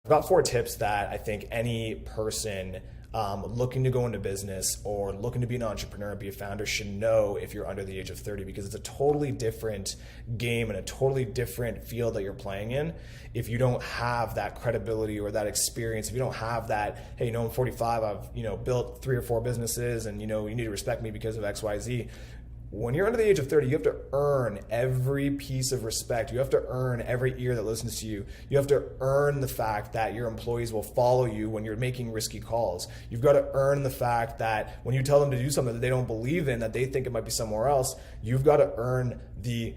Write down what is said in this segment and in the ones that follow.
I've got 4 tips that I think any person looking to go into business or looking to be an entrepreneur, be a founder, should know if you're under the age of 30, because it's a totally different game and a totally different field that you're playing in. If you don't have that credibility or that experience, if you don't have that, hey, I'm 45, I've built 3 or 4 businesses, and you need to respect me because of X, Y, Z. When you're under the age of 30, you have to earn every piece of respect. You have to earn every ear that listens to you. You have to earn the fact that your employees will follow you when you're making risky calls. You've got to earn the fact that when you tell them to do something that they don't believe in, that they think it might be somewhere else, you've got to earn the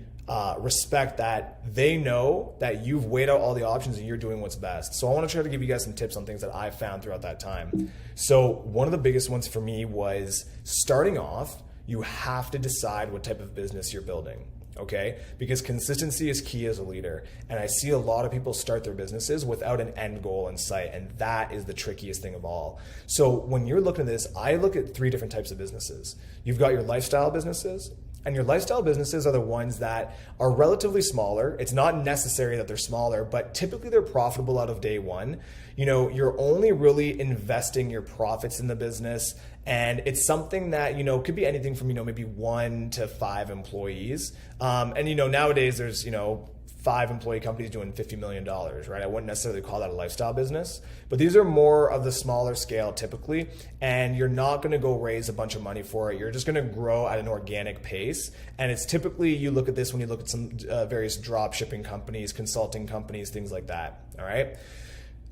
respect that they know that you've weighed out all the options and you're doing what's best. So I want to try to give you guys some tips on things that I've found throughout that time. So one of the biggest ones for me was starting off, you have to decide what type of business you're building, okay? Because consistency is key as a leader. And I see a lot of people start their businesses without an end goal in sight, and that is the trickiest thing of all. So when you're looking at this, I look at 3 different types of businesses. You've got your lifestyle businesses, and your lifestyle businesses are the ones that are relatively smaller. It's not necessary that they're smaller, but typically they're profitable out of day one. You're only really investing your profits in the business, and it's something that, could be anything from, maybe 1 to 5 employees. And nowadays there's, 5 employee companies doing $50 million, right? I wouldn't necessarily call that a lifestyle business, but these are more of the smaller scale typically, and you're not going to go raise a bunch of money for it. You're just going to grow at an organic pace. And it's typically, you look at this when you look at some various drop shipping companies, consulting companies, things like that. All right.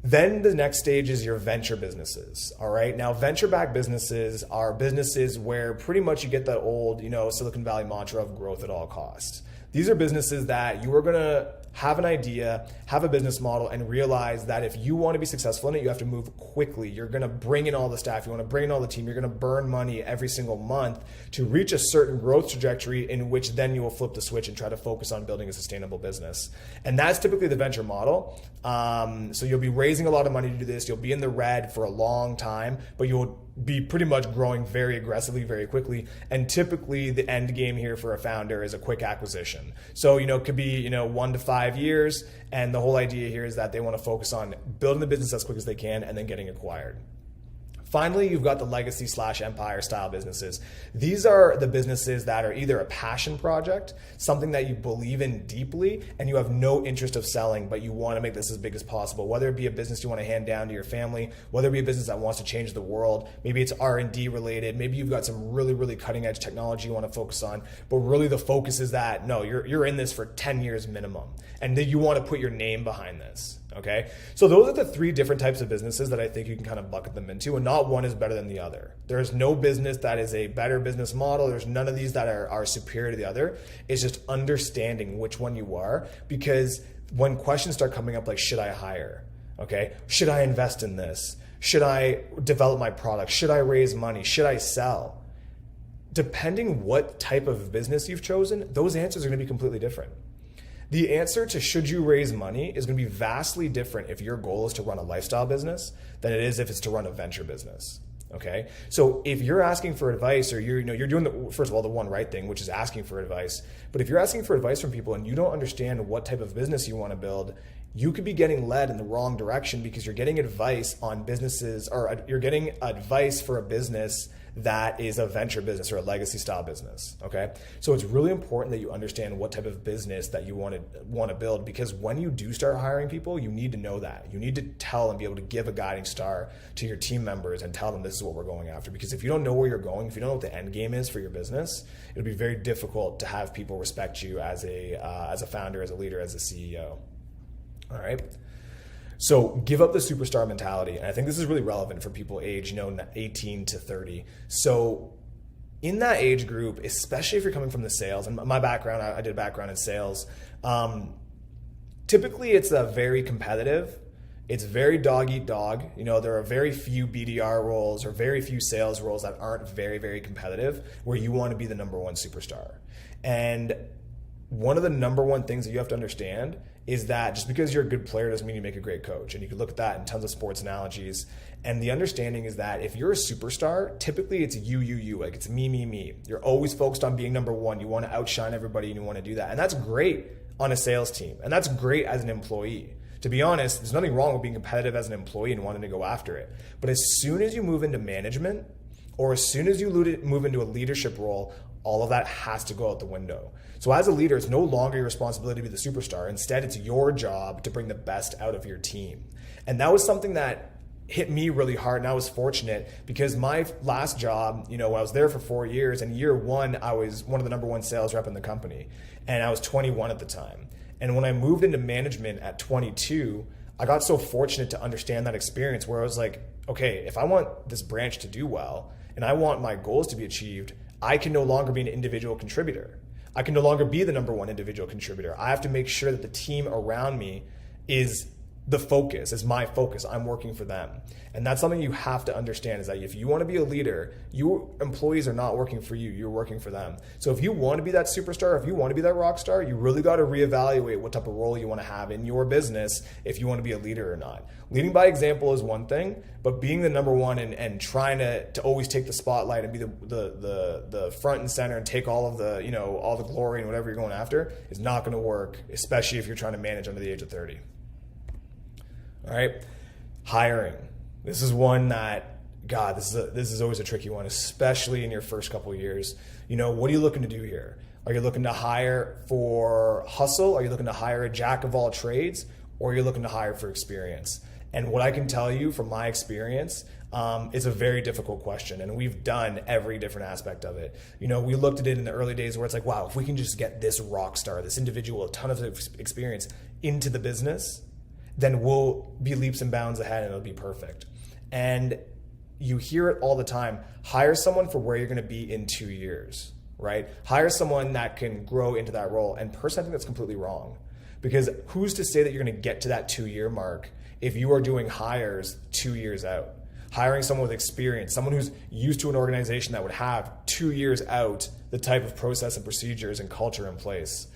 Then the next stage is your venture businesses. All right. Now, venture-backed businesses are businesses where pretty much you get that old, Silicon Valley mantra of growth at all costs. These are businesses that you are going to have an idea, have a business model, and realize that if you want to be successful in it, you have to move quickly. You're going to bring in all the staff. You want to bring in all the team. You're going to burn money every single month to reach a certain growth trajectory in which then you will flip the switch and try to focus on building a sustainable business. And that's typically the venture model. So you'll be raising a lot of money to do this. You'll be in the red for a long time, but you'll be pretty much growing very aggressively, very quickly. And typically the end game here for a founder is a quick acquisition. So, it could be, 1 to 5 years. And the whole idea here is that they want to focus on building the business as quick as they can and then getting acquired. Finally, you've got the legacy/empire style businesses. These are the businesses that are either a passion project, something that you believe in deeply and you have no interest of selling, but you want to make this as big as possible. Whether it be a business you want to hand down to your family, whether it be a business that wants to change the world, maybe it's R&D related, maybe you've got some really, really cutting edge technology you want to focus on, but really the focus is that, no, you're in this for 10 years minimum, and then you want to put your name behind this. Okay, so those are the 3 different types of businesses that I think you can kind of bucket them into, and not one is better than the other. There's no business that is a better business model. There's none of these that are superior to the other. It's just understanding which one you are, because when questions start coming up like, should I hire? Okay, should I invest in this? Should I develop my product? Should I raise money? Should I sell? Depending what type of business you've chosen, those answers are going to be completely different. The answer to should you raise money is going to be vastly different if your goal is to run a lifestyle business than it is if it's to run a venture business. Okay, so if you're asking for advice, or you're doing first of all the one right thing, which is asking for advice. But if you're asking for advice from people and you don't understand what type of business you want to build, you could be getting led in the wrong direction, because you're getting advice on businesses, or you're getting advice for a business that is a venture business or a legacy style business. Okay, so it's really important that you understand what type of business that you want to build, because when you do start hiring people, you need to know that. You need to tell and be able to give a guiding star to your team members and tell them this is what we're going after. Because if you don't know where you're going, if you don't know what the end game is for your business, it'll be very difficult to have people respect you as a founder, as a leader, as a CEO. All right. So give up the superstar mentality. And I think this is really relevant for people age, 18 to 30. So in that age group, especially if you're coming from the sales, and my background, I did a background in sales. Typically it's a very competitive. It's very dog eat dog. There are very few BDR roles or very few sales roles that aren't very, very competitive, where you want to be the number one superstar. And one of the number one things that you have to understand is that just because you're a good player doesn't mean you make a great coach. And you can look at that in tons of sports analogies. And the understanding is that if you're a superstar, typically it's you, like it's me. You're always focused on being number one. You want to outshine everybody and you want to do that. And that's great on a sales team. And that's great as an employee. To be honest, there's nothing wrong with being competitive as an employee and wanting to go after it. But as soon as you move into management, or as soon as you move into a leadership role, all of that has to go out the window. So as a leader, it's no longer your responsibility to be the superstar. Instead, it's your job to bring the best out of your team. And that was something that hit me really hard, and I was fortunate because my last job, I was there for 4 years, and year one, I was one of the number one sales rep in the company, and I was 21 at the time. And when I moved into management at 22, I got so fortunate to understand that experience where I was like, okay, if I want this branch to do well, and I want my goals to be achieved, I can no longer be an individual contributor. I can no longer be the number one individual contributor. I have to make sure that the team around me is the focus, is my focus. I'm working for them. And that's something you have to understand, is that if you want to be a leader, your employees are not working for you, you're working for them. So if you want to be that superstar, if you want to be that rock star, you really got to reevaluate what type of role you want to have in your business if you want to be a leader or not. Leading by example is one thing, but being the number one and trying to always take the spotlight and be the front and center and take all of the, all the glory and whatever you're going after is not going to work, especially if you're trying to manage under the age of 30. All right, hiring. This is one that, God, this is always a tricky one, especially in your first couple of years. What are you looking to do here? Are you looking to hire for hustle? Are you looking to hire a jack of all trades? Or are you looking to hire for experience? And what I can tell you from my experience, it's a very difficult question, and we've done every different aspect of it. We looked at it in the early days where it's like, wow, if we can just get this rock star, this individual, a ton of experience into the business, then we'll be leaps and bounds ahead and it'll be perfect. And you hear it all the time. Hire someone for where you're going to be in 2 years, right? Hire someone that can grow into that role. And personally, I think that's completely wrong, because who's to say that you're going to get to that 2-year mark if you are doing hires 2 years out? Hiring someone with experience, someone who's used to an organization that would have 2 years out the type of process and procedures and culture in place.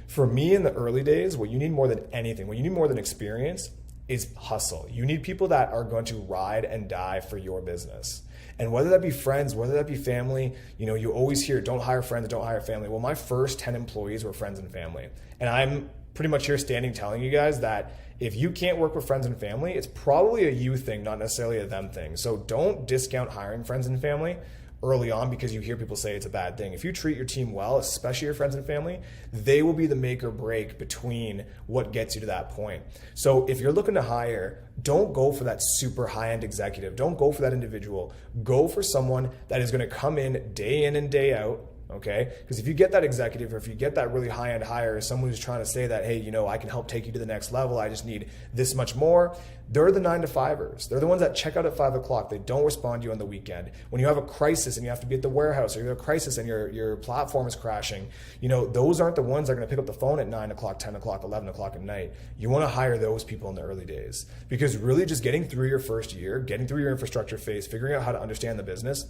For me, in the early days, what you need more than anything, what you need more than experience, is hustle. You need people that are going to ride and die for your business. And whether that be friends, whether that be family, you always hear, don't hire friends, don't hire family. Well, my first 10 employees were friends and family. And I'm pretty much here standing telling you guys that if you can't work with friends and family, it's probably a you thing, not necessarily a them thing. So don't discount hiring friends and family early on because you hear people say it's a bad thing. If you treat your team well, especially your friends and family, they will be the make or break between what gets you to that point. So if you're looking to hire, don't go for that super high-end executive. Don't go for that individual. Go for someone that is going to come in and day out, okay? Because if you get that executive, or if you get that really high-end hire, someone who's trying to say that, hey, I can help take you to the next level, I just need this much more, they're the 9-to-5ers. They're the ones that check out at 5 o'clock. They don't respond to you on the weekend. When you have a crisis and you have to be at the warehouse, or you have a crisis and your platform is crashing, those aren't the ones that are going to pick up the phone at 9 o'clock, 10 o'clock, 11 o'clock at night. You want to hire those people in the early days, because really just getting through your first year, getting through your infrastructure phase, figuring out how to understand the business,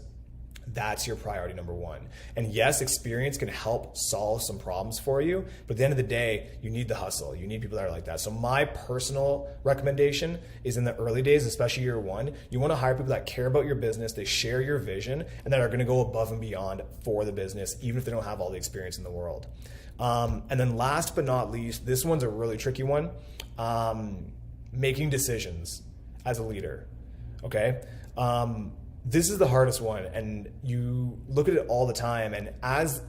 that's your priority number one. And yes, experience can help solve some problems for you, but at the end of the day, you need the hustle. You need people that are like that. So my personal recommendation is, in the early days, especially year one, you want to hire people that care about your business, they share your vision, and that are going to go above and beyond for the business, even if they don't have all the experience in the world. And then last but not least, this one's a really tricky one, making decisions as a leader, okay? This is the hardest one, and you look at it all the time. And as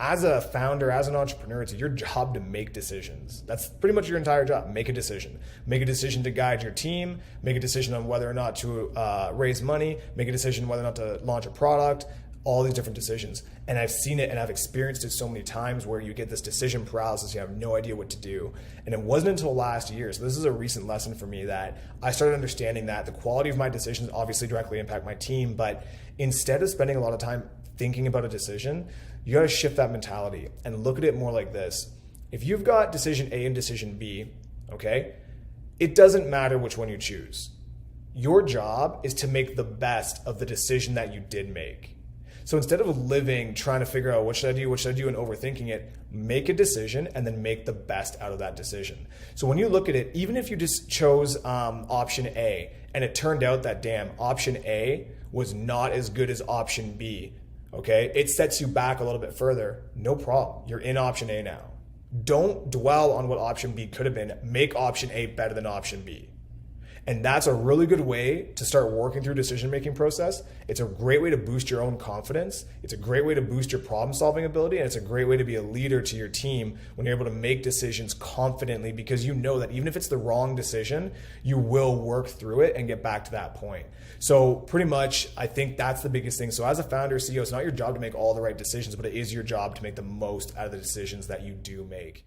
a founder, as an entrepreneur, it's your job to make decisions. That's pretty much your entire job. Make a decision. Make a decision to guide your team. Make a decision on whether or not to raise money. Make a decision whether or not to launch a product. All these different decisions. And I've seen it and I've experienced it so many times where you get this decision paralysis, you have no idea what to do. And it wasn't until last year, so this is a recent lesson for me, that I started understanding that the quality of my decisions obviously directly impact my team, but instead of spending a lot of time thinking about a decision, you gotta shift that mentality and look at it more like this. If you've got decision A and decision B, okay, it doesn't matter which one you choose. Your job is to make the best of the decision that you did make. So instead of living trying to figure out what should I do, and overthinking it, make a decision and then make the best out of that decision. So when you look at it, even if you just chose option A and it turned out that, damn, option A was not as good as option B, okay? It sets you back a little bit further. No problem. You're in option A now. Don't dwell on what option B could have been. Make option A better than option B. And that's a really good way to start working through decision-making process. It's a great way to boost your own confidence. It's a great way to boost your problem-solving ability. And it's a great way to be a leader to your team when you're able to make decisions confidently, because you know that even if it's the wrong decision, you will work through it and get back to that point. So pretty much, I think that's the biggest thing. So as a founder, CEO, it's not your job to make all the right decisions, but it is your job to make the most out of the decisions that you do make.